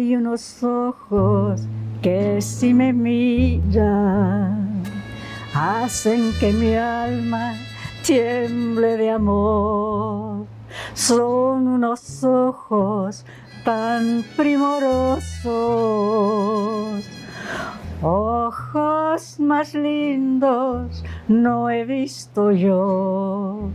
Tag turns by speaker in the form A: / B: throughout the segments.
A: Hay unos ojos que si me miran, hacen que mi alma tiemble de amor. Son unos ojos tan primorosos, ojos más lindos no he visto yo.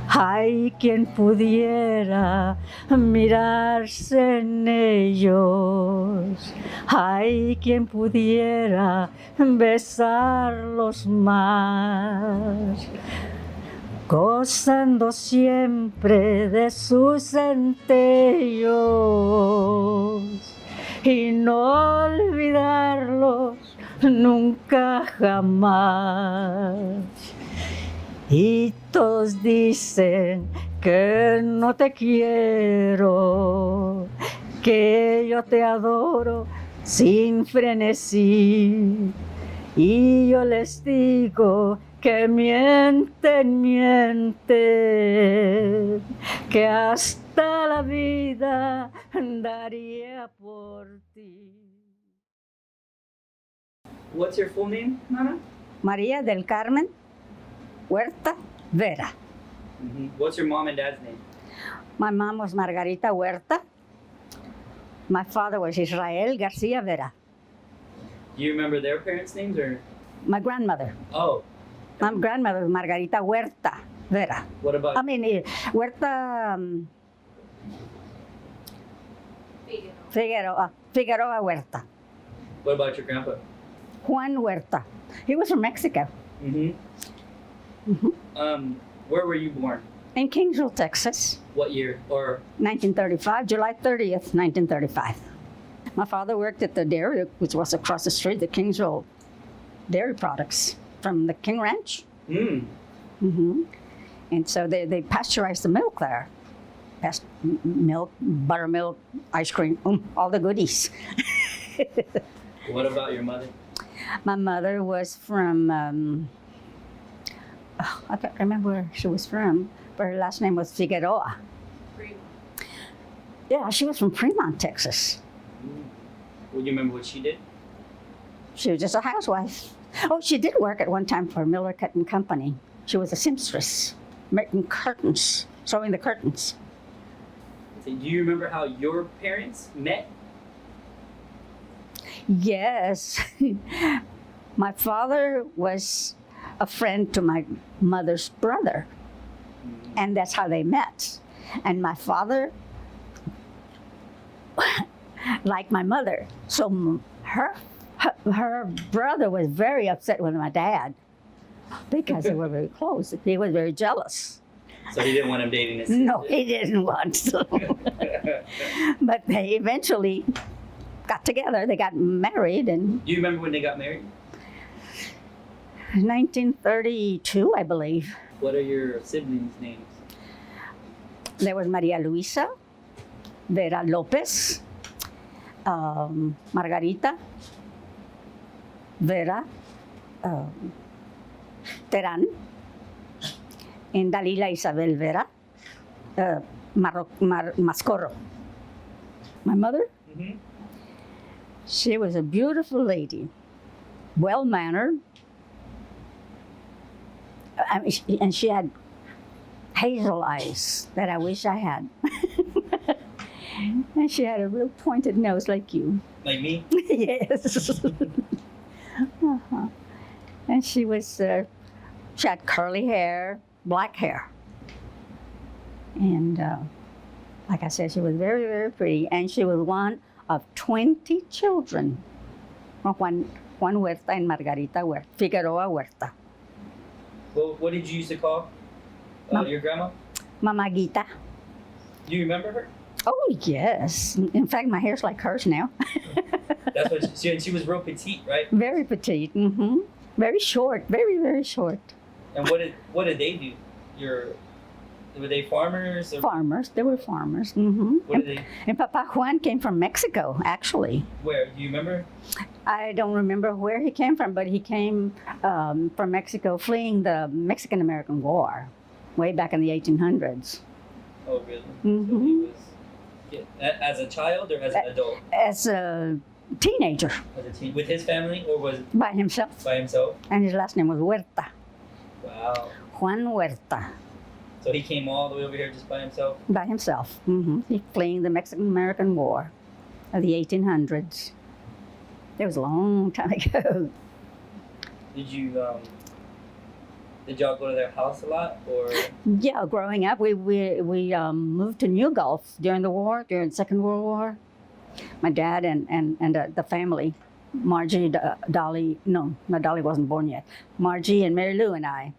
A: Hay quien pudiera mirarse en ellos, hay quien pudiera besarlos más, gozando siempre de sus centellos y no olvidarlos nunca jamás. Y todos dicen que no te quiero, que yo te adoro sin frenesí. Y yo les digo que mienten, mienten, que hasta la vida daría por ti.
B: What's your full name, Nana?
A: María del Carmen Huerta Vera.
B: What's your mom and dad's name?
A: My mom was Margarita Huerta. My father was Israel Garcia Vera.
B: Do you remember their parents' names or?
A: My grandmother.
B: Oh.
A: My grandmother was Margarita Huerta Vera.
B: What about?
A: Huerta Figueroa Huerta.
B: What about your grandpa?
A: Juan Huerta. He was from Mexico.
B: Where were you born?
A: In Kingsville, Texas.
B: What year? Or
A: 1935, July 30th, 1935. My father worked at the dairy, which was across the street, the Kingsville Dairy Products from the King Ranch. And so they pasteurized the milk there. Milk, buttermilk, ice cream, all the goodies.
B: What about your mother?
A: My mother was from, I can't remember where she was from, but her last name was Figueroa.
C: Fremont.
A: Yeah, she was from Fremont, Texas.
B: Would you remember what she did?
A: She was just a housewife. Oh, she did work at one time for Miller Cutting Company. She was a seamstress, making curtains, sewing the curtains.
B: So do you remember how your parents met?
A: Yes. My father was a friend to my mother's brother, and that's how they met. And my father liked my mother, so her brother was very upset with my dad because they were very close. He was very jealous.
B: So he didn't want him dating his sister?
A: No, he didn't want to. But they eventually got together. They got married, and
B: Do you remember when they got married?
A: 1932, I believe.
B: What are your siblings' names?
A: There was Maria Luisa, Vera Lopez, Margarita, Vera, Terán, and Dalila Isabel Vera, Mascorro. My mother, she was a beautiful lady, well-mannered, and she had hazel eyes that I wish I had. And she had a real pointed nose like you.
B: Like me?
A: Yes. And she had curly hair, black hair. And like I said, she was very, very pretty. And she was one of 20 children from Juan Huerta and Margarita Huerta, Figueroa Huerta.
B: Well, what did you used to call your grandma?
A: Mamaguita.
B: Do you remember her?
A: Oh, yes. In fact, my hair's like hers now.
B: That's what she was real petite, right?
A: Very petite. Very short. Very, very short.
B: And what did they do? Were they farmers? Or?
A: Farmers. They were farmers.
B: What did they?
A: And Papa Juan came from Mexico, actually.
B: Where? Do you remember?
A: I don't remember where he came from, but he came from Mexico fleeing the Mexican-American War way back in the 1800s.
B: Oh, really?
A: Mm-hmm.
B: So he was Yeah. As a child or as an adult?
A: As a teenager,
B: As a teen, with his family or was
A: by himself.
B: by himself?
A: And his last name was Huerta,
B: Wow.
A: Juan Huerta,
B: So he came all the way over here just by himself.
A: by himself. He fleeing the Mexican-American War of the 1800s. It was a long time ago.
B: Did you did y'all go to their house a lot or?
A: Yeah, growing up, we moved to New Gulf during the war, during the Second World War. My dad and the family, Margie, Dolly, no, Dolly wasn't born yet. Margie and Mary Lou and I.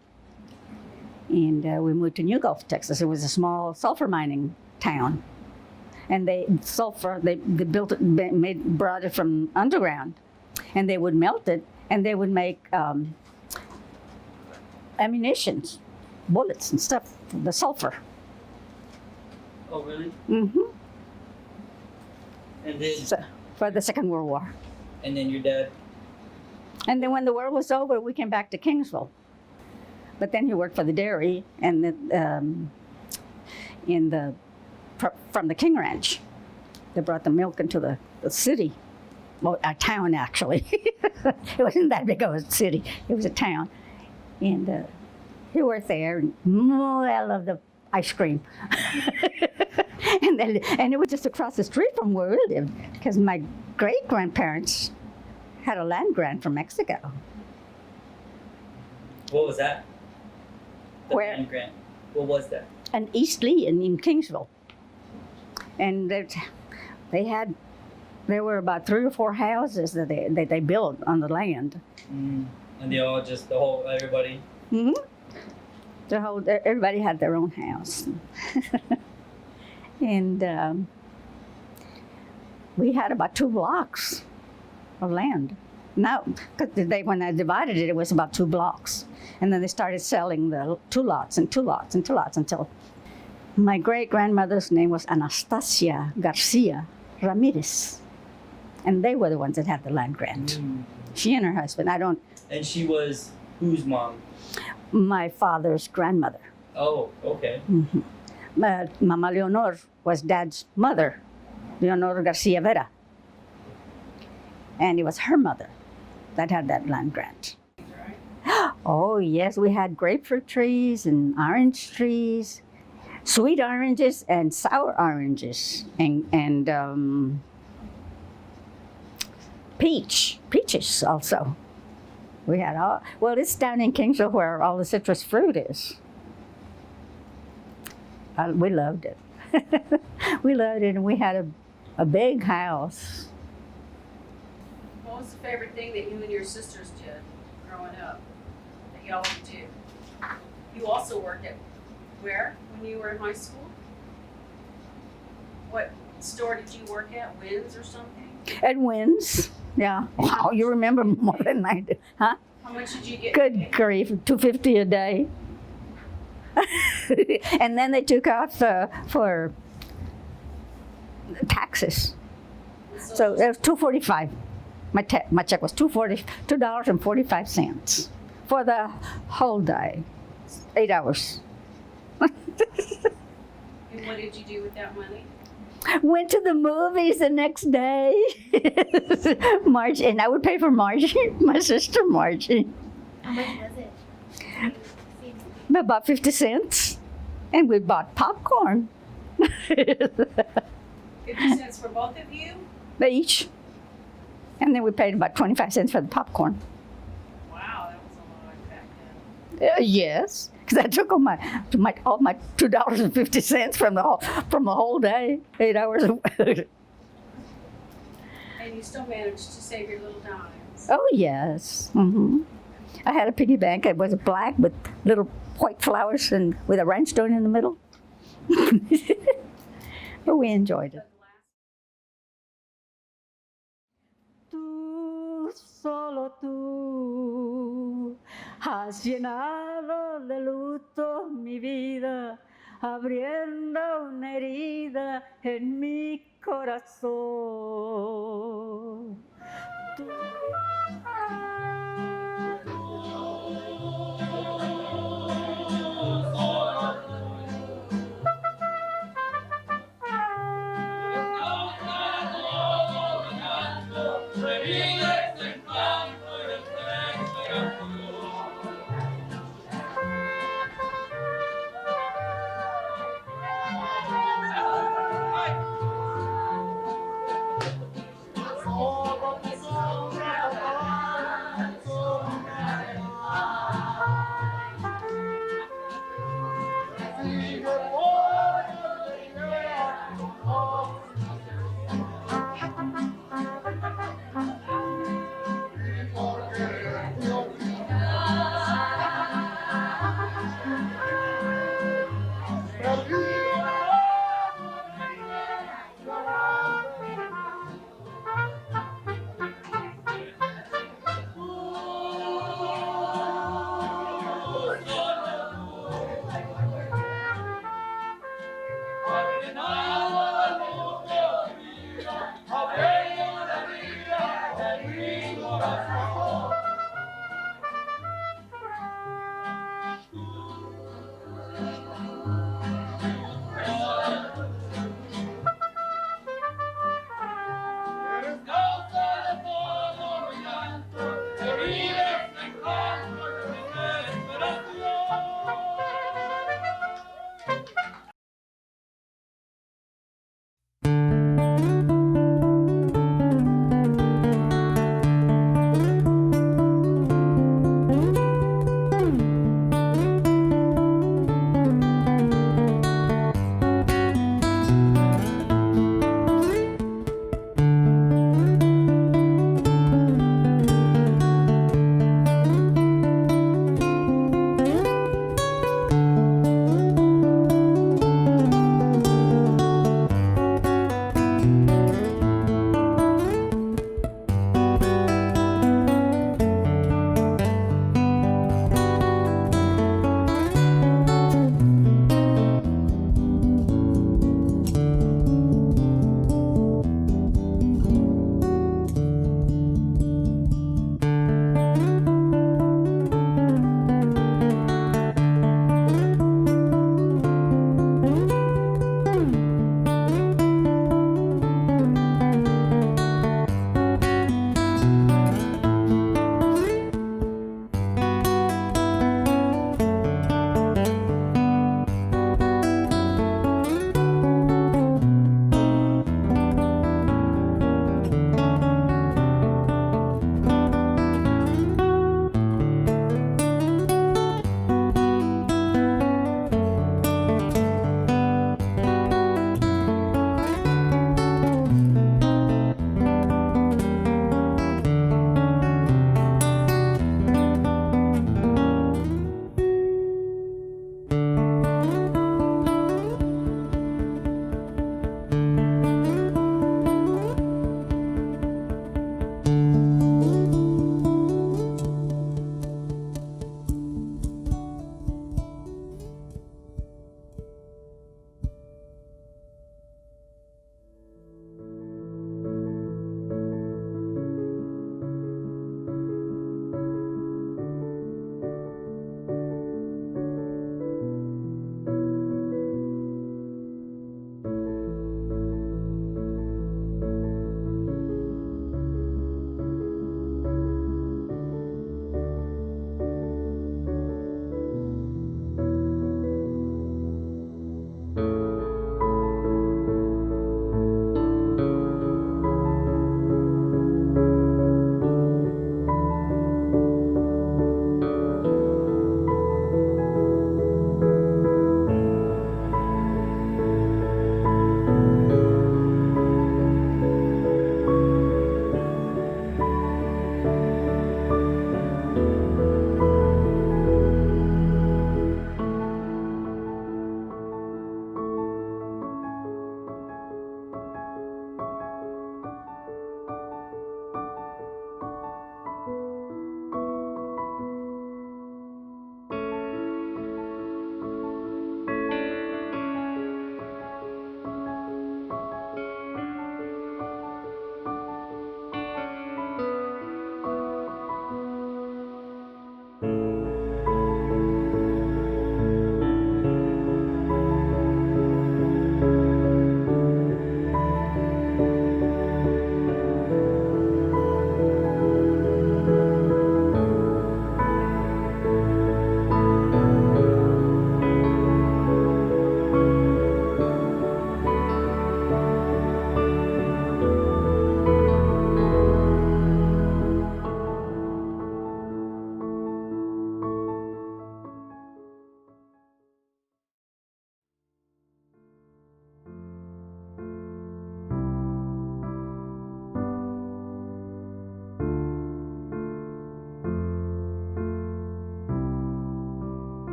A: And we moved to New Gulf, Texas. It was a small sulfur mining town. And they built it, brought it from underground. And they would melt it and they would make ammunitions, bullets and stuff, the sulfur.
B: Oh really?
A: Mm-hmm.
B: And then
A: So, for the Second World War.
B: and then your dad.
A: And then when the war was over, we came back to Kingsville. But then he worked for the dairy and from the King Ranch. They brought the milk into the city, well, a town actually. It wasn't that big of a city. It was a town. And he worked there. And I love the ice cream. and it was just across the street from where we lived, because my great-grandparents had a land grant from Mexico.
B: What was that? The
A: Where?
B: land grant. What was that?
A: And East Lee in Kingsville. And there were about 3 or 4 houses that they built on the land.
B: And they all just everybody.
A: Mm-hmm. Everybody had their own house. And we had about 2 blocks of land. Now, because when I divided it, it was about 2 blocks. And then they started selling the 2 lots and 2 lots and 2 lots until my great-grandmother's name was Anastasia Garcia Ramirez. And they were the ones that had the land grant. She and her husband.
B: And she was whose mom?
A: My father's grandmother.
B: Oh, okay.
A: Mm-hmm. Mama Leonor was Dad's mother, Leonor Garcia Vera. And it was her mother that had that land grant. Oh, yes, we had grapefruit trees and orange trees, sweet oranges and sour oranges, and peaches also. We had it's down in Kingsville where all the citrus fruit is. We loved it. We loved it, and we had a big house.
C: What was the favorite thing that you and your sisters did growing up that y'all would do? You also worked at where when you were in high school? What store did you work at? Wynn's or something?
A: At Wynn's, yeah. Wow, you remember more than I do, huh?
C: How much did you get?
A: Good grief, $2.50 a day. And then they took off for taxes. So it was $2.45. My check was $2.45 for the whole day, 8 hours.
C: And what did you do with that money?
A: Went to the movies the next day. Margie, and I would pay for Margie, my sister Margie.
D: How much was it?
A: About 50 cents. And we bought popcorn.
C: 50 cents for both of you?
A: Each. And then we paid about 25 cents for the popcorn.
C: Wow, that was a lot back then.
A: Yes, because I took all my $2.50 from the whole day, 8 hours.
C: And you still managed to save your little dimes.
A: Oh yes. Mm-hmm. I had a piggy bank. It was black with little white flowers and with a rhinestone in the middle. But we enjoyed it. Tú, solo tú, has llenado de luto mi vida, abriendo una herida en mi corazón. Tú...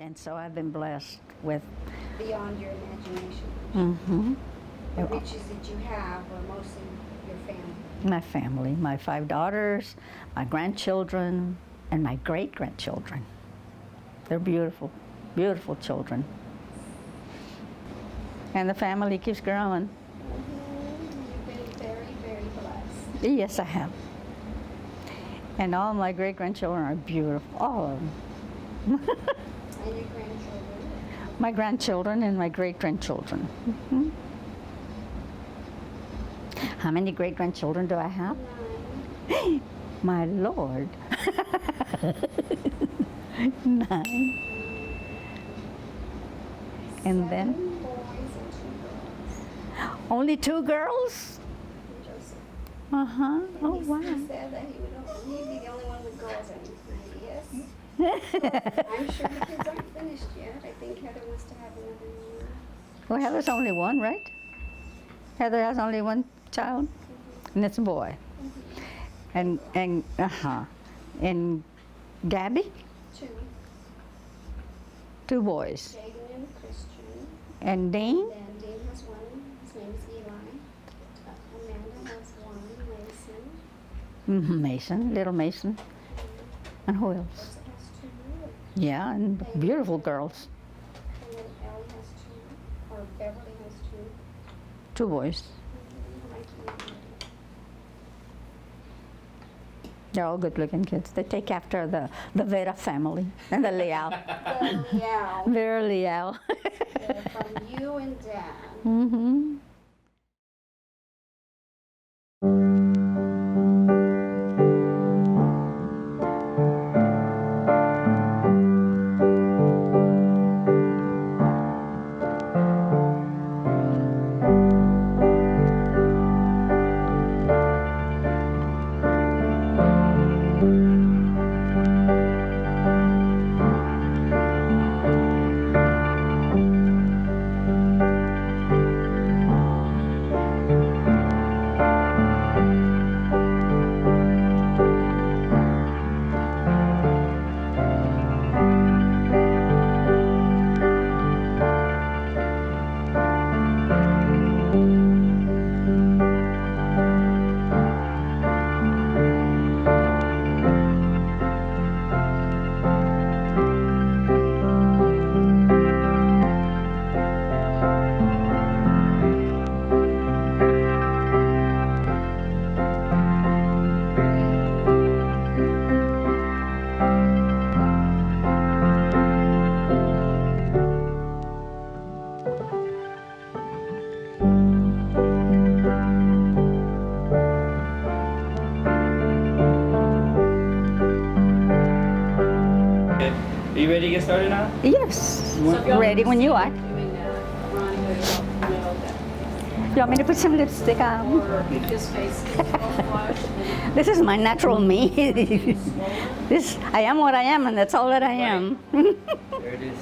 A: And so I've been blessed with.
D: Beyond your imagination.
A: Mm-hmm.
D: The riches that you have are mostly your family.
A: My family, my 5 daughters, my grandchildren, and my great-grandchildren. They're beautiful, beautiful children. And the family keeps growing.
D: You've been very, very blessed.
A: Yes, I have. And all my great-grandchildren are beautiful, all of them.
D: And your grandchildren.
A: My grandchildren and my great-grandchildren. Mhm. How many great-grandchildren do I have?
D: 9.
A: My Lord. 9. And then
D: 7 boys and 2 girls.
A: only 2 girls?
D: And Joseph.
A: Uh-huh.
D: And
A: Oh,
D: he
A: wow.
D: said that he'd be the only one with girls. And yes. I'm sure the kids aren't finished yet. I think Heather wants to have another one.
A: Well, Heather's only one, right? Heather has only one child, and it's a boy. And Gabby,
D: 2.
A: 2 boys.
D: Jaden and Christian.
A: And Dean,
D: Then Dean has one. His name is Eli. Amanda has 1. Mason.
A: Mason, little Mason. And who else?
D: Joseph has 2.
A: Yeah, and beautiful girls.
D: And then Ellie has 2. Or Beverly has 2.
A: 2 boys.
D: Mikey.
A: They're all good-looking kids. They take after the Vera family and the Leal.
D: Yeah.
A: Vera Leal.
D: They're from you and Dad.
A: Mm-hmm.
B: Are you ready to get started now?
A: Yes.
C: So if y'all
A: Ready when you are.
C: doing Ronnie would help know that.
A: You want me to put some lipstick on?
C: Or if his face is all flushed and
A: This is my natural me. This, I am what I am, and that's all that I am.
B: There it is.